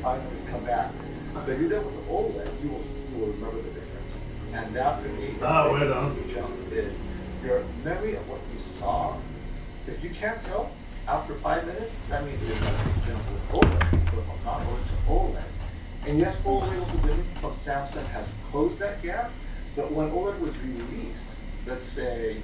5 minutes, come back. But if you're done with the OLED, you will remember the difference. And that for me is the jump is your memory of what you saw. If you can't tell after 5 minutes, that means it's going to jump with OLED, but from not OLED to OLED. And yes, full label dimming from Samsung has closed that gap, but when OLED was released, let's say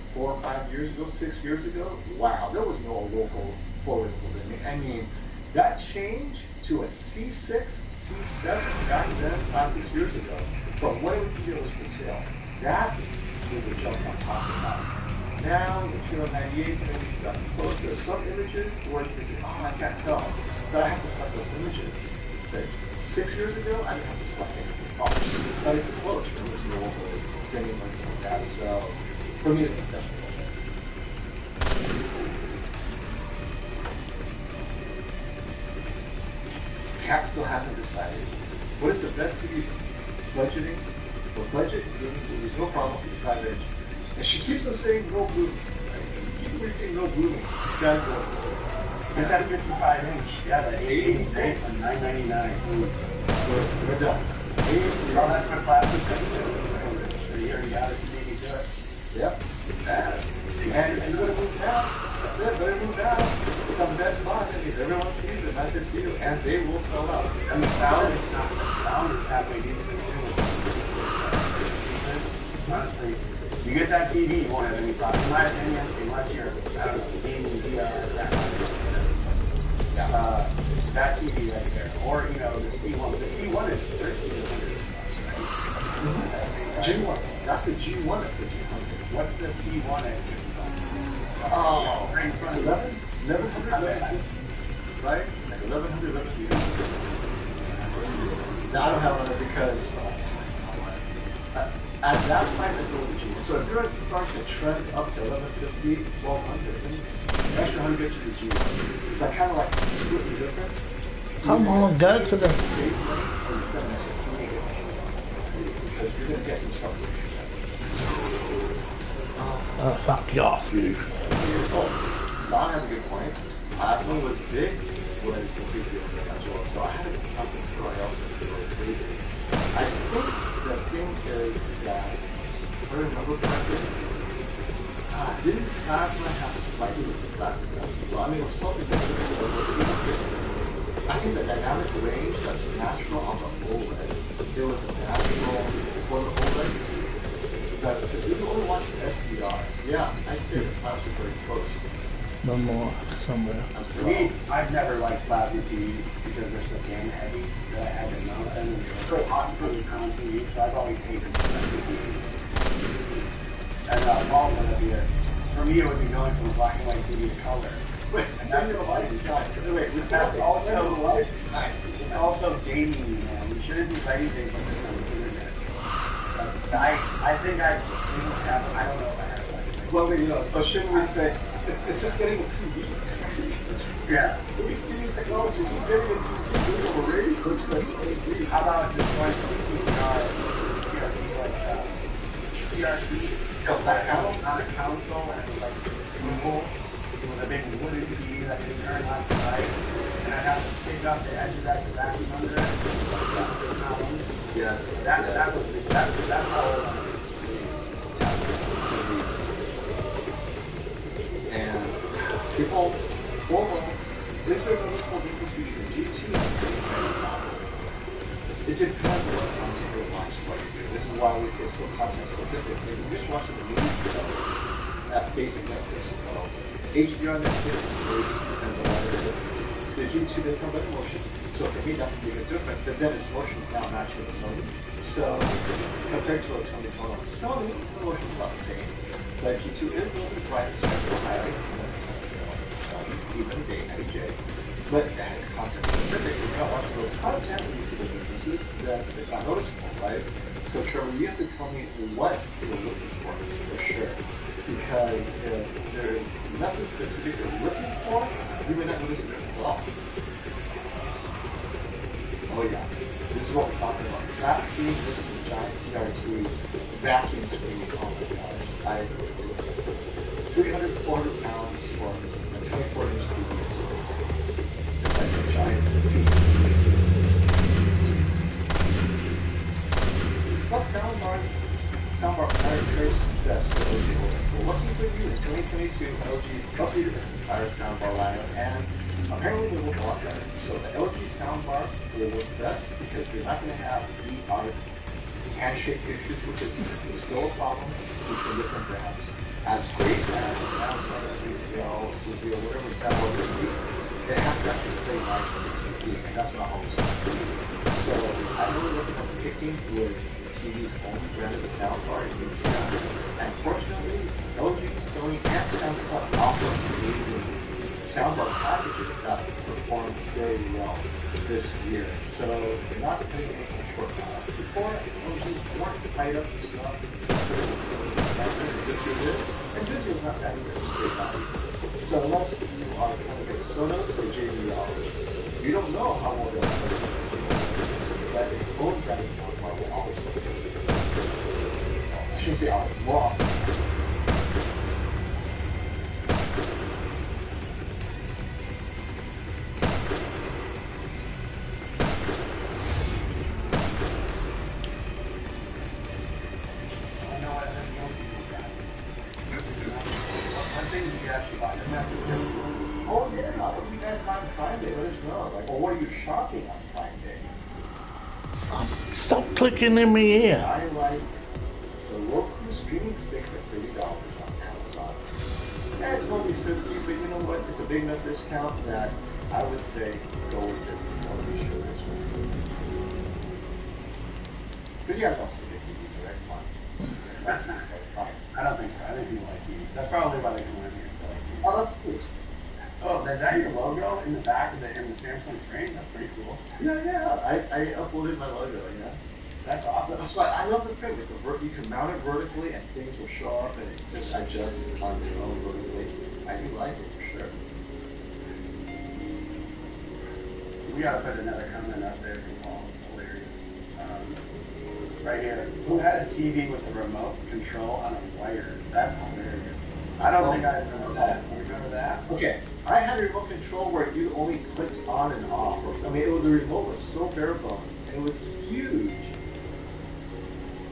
4 or 5 years ago, 6 years ago, wow, there was no local full label dimming. I mean, that change to a C6, C7 back then, 5, 6 years ago, from what everything was for sale, that is the jump I'm talking about. Now, the Channel 98 images got close. There's some images where you can say, oh, I can't tell, but I have to select those images. But 6 years ago, I didn't have to select anything. Oh, it's not even close. There was no local dimming or anything like that. So, for me, it was definitely. Cat still hasn't decided. What is the best TV budgeting? For budget, there's no problem with 5 inch. And she keeps on saying no blooming. Right? Keep repeating no blooming. You gotta go. Get that 55 inch. Yeah, the 80 great for $9.99. We're done. You don't have to put plastic in it. You already got it. You need to do it. Yep. And you're gonna move down. That's it. Better move down. It's on Best Buy. That means everyone sees it, not just you, and they will sell out. And the sound is halfway decent too. Honestly, you get that TV, you won't have any problem. In my opinion, unless you're, I don't know, gaming VR or that. That TV right there, or you know, the C1. The C1 is $1,300, right? G1. That's the G1 at $1,500. What's the C1 at? Oh, right in front of 1100, right? Like 1100, 1100. Now I don't have one because at that price I go with the G1. So if you're starting to trend up to 1150, 1200, then extra 100 gets you the G1. So I kind of like split the difference. How long go to the? Save money or you spend an extra 20 because you're going to get some stuff. Fuck you off, you. Don has a good point. When was big was the big deal as well. So I had to come through. I also did it really big. I think the thing is that, if I remember correctly, didn't plasma have slightly different plasma as well? I mean, it was something different, but was it even different? I think the dynamic range that's natural on the OLED, it was a natural for the OLED. That if you only watch SDR, yeah, I'd say the plasma is very close. No more somewhere. For me, I've never liked plasma TVs because they're so damn heavy that I had to mount them. And they're so hot for the pound TV, so I've always hated plasma TVs. And Paul would be it. For me, it would be going from a black and white TV to color. Wait, and that's the light is not. Wait, that's also light. It's also dating me, man. We shouldn't be writing things like this on the internet. I think I don't know if I have like. Well, you know, so shouldn't we say it's just getting a TV? Yeah. These TV technology is just getting a TV. Doing on the radio to a TV. How about just going from CRT like CRT? Not a console and like a single with a big wooden TV that can turn left and right, and I'd have to pick up the edge of that to vacuum under it. Yes. That's how old I'm. And people, this is a noticeable difference between the G2 and the G2. It depends on what content you're watching. This is why we say so content specific. If you're just watching the movie, that basic Netflix, HDR Netflix, depends on what it is. The G2 does have better motion. So for me, that's the biggest difference. But then its motion is now matching the Sony. So compared to a 2020 on Sony, the motion is about the same. But G2 is a little bit brighter, so it's more highlights than Sony's, even day, AJ. But that is content specific. If you're not watching those content, and you see the differences, then it's not noticeable, right? So Trevor, you have to tell me what you're looking for sure. Because if there is nothing specific you're looking for, you may not notice the difference at all. Oh yeah, this is what we're talking about. That screen versus the giant CRT vacuum screen. Oh my gosh, 300, 400 pounds for a 24-inch TV. It's like a giant piece of TV. entire soundbar lineup, and apparently they work a lot better. So the LG soundbar will work best because you're not going to have the handshake issues, which is still a problem between different brands. As great as a Samsung, ACL, Vizio, whatever soundbar may be, it has to actually play nice on the TV, and that's not always so I'm really looking at sticking with TV's own branded soundbar in Japan. And fortunately, LG, Sony, and Samsung offer amazing soundbar packages that perform very well this year. So they're not putting anything short now. Before, LG weren't tied up to stuff. This year is, and this year's not that great value. So unless you are going to get Sonos or JBL, you don't know how well they'll play. But its own branded soundbar will always work. I shouldn't say always, more often. I know what young people got. One thing you actually buy, doesn't have to just, Oh yeah, what do you guys buy on Prime Day? Let us know. Like, or what are you shopping on Prime Day? Stop clicking in my ear. I like the Roku streaming stick for $30 on Amazon. Yeah, it's only $50, but you know what? It's a big enough discount that I would say go with this. I'll be sure this one. Because you guys don't see the TVs, right? Come on. I don't think so. I think people like TVs. That's probably why they come in here. They like TVs. Oh, that's cool. Oh, is that your logo in the back of the Samsung frame? That's pretty cool. Yeah. I uploaded my logo, yeah. That's awesome. That's why I love the frame. It's you can mount it vertically and things will show up and it just adjusts on its own vertically. I do like it for sure. We gotta put another comment up there for Paul. It's hilarious. Right here. Who had a TV with a remote control on a wire? That's hilarious. I don't think I remember that. You remember that? Okay, I had a remote control where you only clicked on and off. The remote was so bare bones. And it was huge.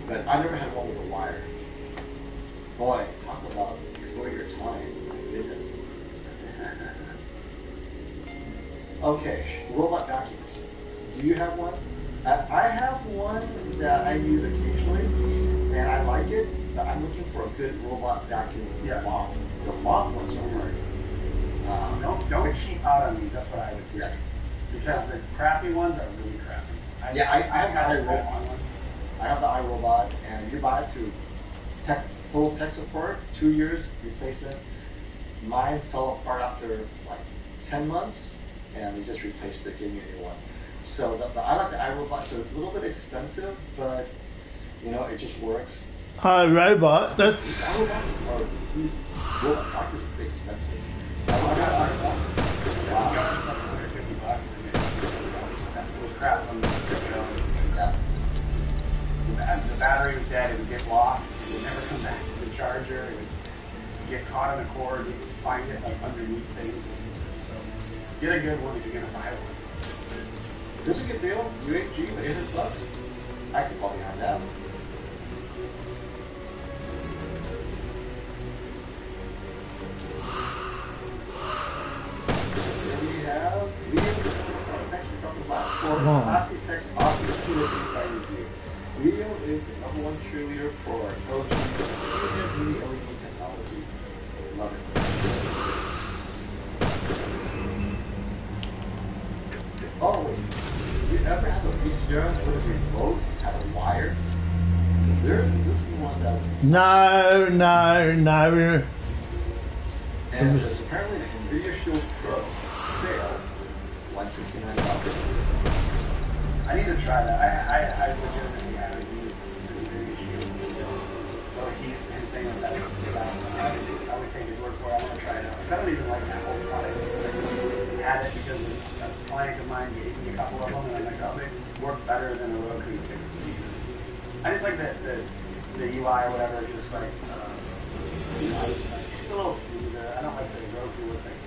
But I never had one with a wire. Boy, talk about before your time. My goodness. Okay, robot vacuums. Do you have one? I have one that I use occasionally, and I like it, but I'm looking for a good robot vacuum mop. The mop ones are hard. Don't cheap out on these, that's what I would say. Yes. Because the crappy ones are really crappy. I have the iRobot. I have the iRobot, and you buy it through full tech support, 2 years replacement. Mine fell apart after like 10 months, and they just replaced it, gave me a new one. So I like the iRobot. So it's a little bit expensive, but you know it just works. Hi, robot. That's. These iRobots are these robot doctors are pretty expensive. I I love got that $150 iRobot. and it was crap from the get-go. Yeah. The battery was dead, it would get lost, it would never come back to the charger, it would get caught in a cord, you'd find it like underneath things. So get a good one if you're gonna buy one. This is a good deal. UHG, but $800. I can fall behind that. Then we have thanks for dropping by. For Classy Tech's awesome Q&A review. Video is the #1 cheerleader for LG's premium LED technology. Love it. Oh, you ever have a VCR with a remote had a wire? So this is one that's No. and there's apparently an NVIDIA Shield Pro sale, $169. I need to try that. I legitimately haven't used the NVIDIA Shield. So him saying that that's the best. I would take his word for it. I want to try it out. I don't even like Apple products. I just had it because a client of mine gave me a couple of them, and I'm like, oh, they work better than a Roku typically. I just like the UI or whatever. It's just like, it's a little smoother. I don't like the Roku with like,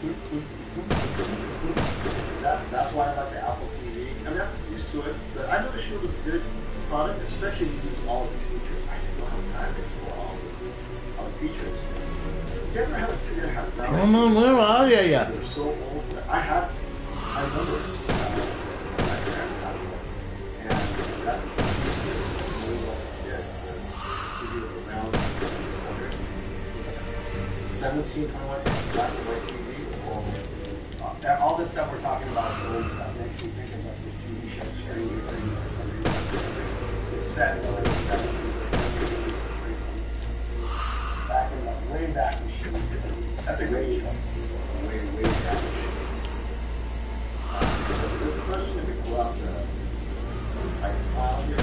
That's why I like the Apple TV. I mean, I'm used to it, but I know the Shield is a good product, especially if you use all of its features. I still have time to explore all the features. Do you ever have a TV that had Come on, where are you? Yeah. They're so old. I remember my parents had one, and that's the TV was around corners. It's like 17, 21 inch black and white TV. All this stuff we're talking about is old stuff. Makes me think of like the TV show Stranger Things or something. It's set in the late 70s. Back in the way back machine. That's a great show. Way back. So this question, if we pull out the price file here,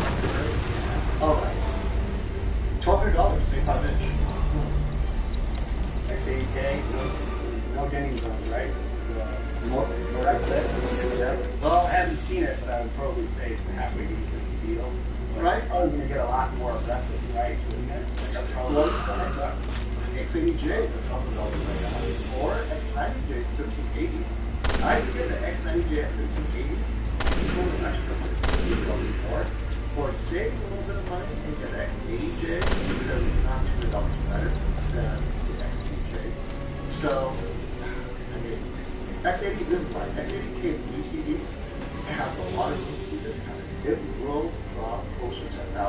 all right, $1,200, 25 inch. X80K, no dimming zones, right? This is No, that's it. Well, I haven't seen it, but I would probably say it's a halfway decent deal. Right. Probably going to get a lot more aggressive price with it. That's probably X80J is $1,000 right now, or X90J is $1,380. I could get the X90J at $1,380. It's almost an extra $150 more. Or save a little bit of money and get the X80J because it's not $200 better than the X80J. So, I mean, X80 is right. X80K is new TV. It has a lot of room to be discounted. It will drop closer to $1,000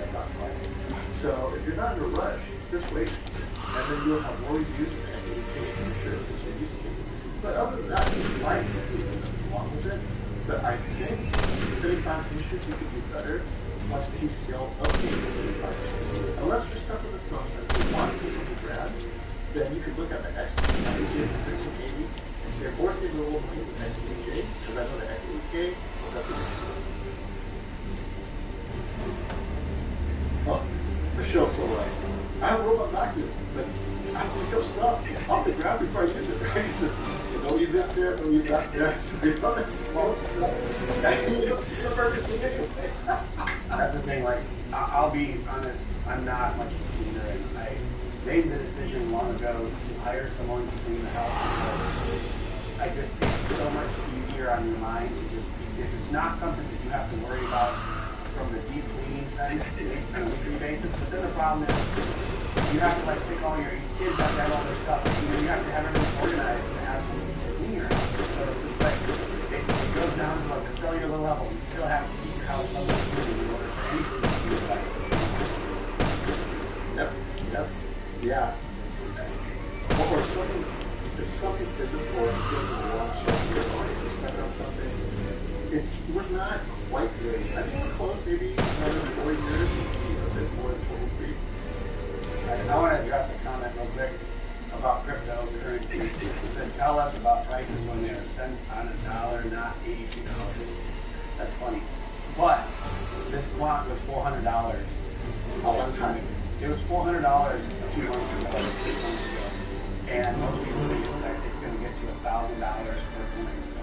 at that point. So if you're not in a rush, just wait, and then you'll have more reviews of X80K and your share of this reviews case. But other than that, you like to do along with it. But I think 75 inches you could do better once TCL updates the 75 inches. Unless you're stuck with a song that you want to see the brand, then you could look at the X90J for 1380 and say, or save a little money with X80J, because I know the X80K will definitely. Oh, Michelle's so right. I have a robot vacuum, but I have to pick up stuff off the ground before I use it, right? So, don't leave this there, don't leave that there. So you know that. That's the thing, like, I'll be honest, I'm not much of a cleaner, and I made the decision long ago to hire someone to clean the house because I just think it's so much easier on your mind to just, if it's not something that you have to worry about from the deep cleaning sense on a weekly basis, but then the problem is you have to like pick all your kids have to have all their stuff, you have to have everything organized and have something to clean your house. So it's just like, it goes down to like a cellular level. You still have to keep your house somewhat clean in order for anything to be effective. Yep. Yeah. Or something, if something physical goes wrong, so it's a step on something. We're not quite good. I think we're close, maybe another 4 years, a bit more than total free. I want to address a comment real quick about cryptocurrency. It said, tell us about prices when they are cents on a dollar, not $82. That's funny. But this quant was $400 A long time ago. It was $400 a few months ago, 6 months ago. And most people think that it's going to get to $1,000 per coin. So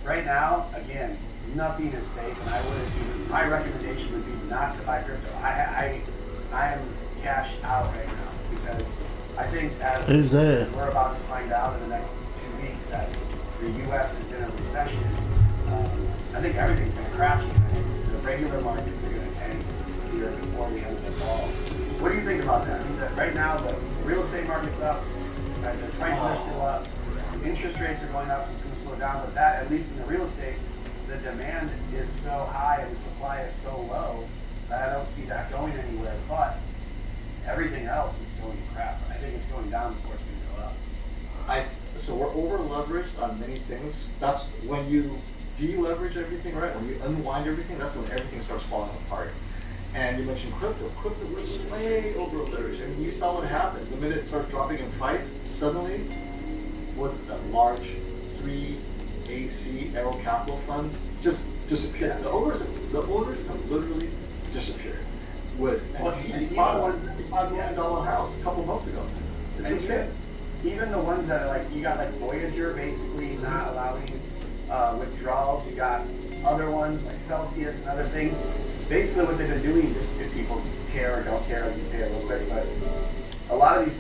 right now, again, nothing is safe, and I wouldn't even, my recommendation would be not to buy crypto. I am cash out right now because I think as we're about to find out in the next 2 weeks that the U.S. is in a recession, I think everything's going to crash. I think the regular markets are going to tank here before the end of the fall. What do you think about that? I mean, that right now the real estate market's up, the prices are still up, interest rates are going up, so it's going to slow down. But that, at least in the real estate, the demand is so high and the supply is so low that I don't see that going anywhere. But everything else is going to crap. I think it's going down before it's going to go up. So we're over leveraged on many things. That's when you deleverage everything, right? When you unwind everything, that's when everything starts falling apart. And you mentioned crypto. Crypto was way over leveraged. I mean, you saw what happened. The minute it started dropping in price, suddenly was that large 3AC Aero Capital Fund just disappeared. The owners have literally disappeared. He bought a $5 million house a couple months ago. It's insane. Even the ones that are like, you got like Voyager basically not allowing withdrawals. You got other ones like Celsius and other things. Basically what they've been doing, just if people care or don't care, let me say it real quick, but a lot of these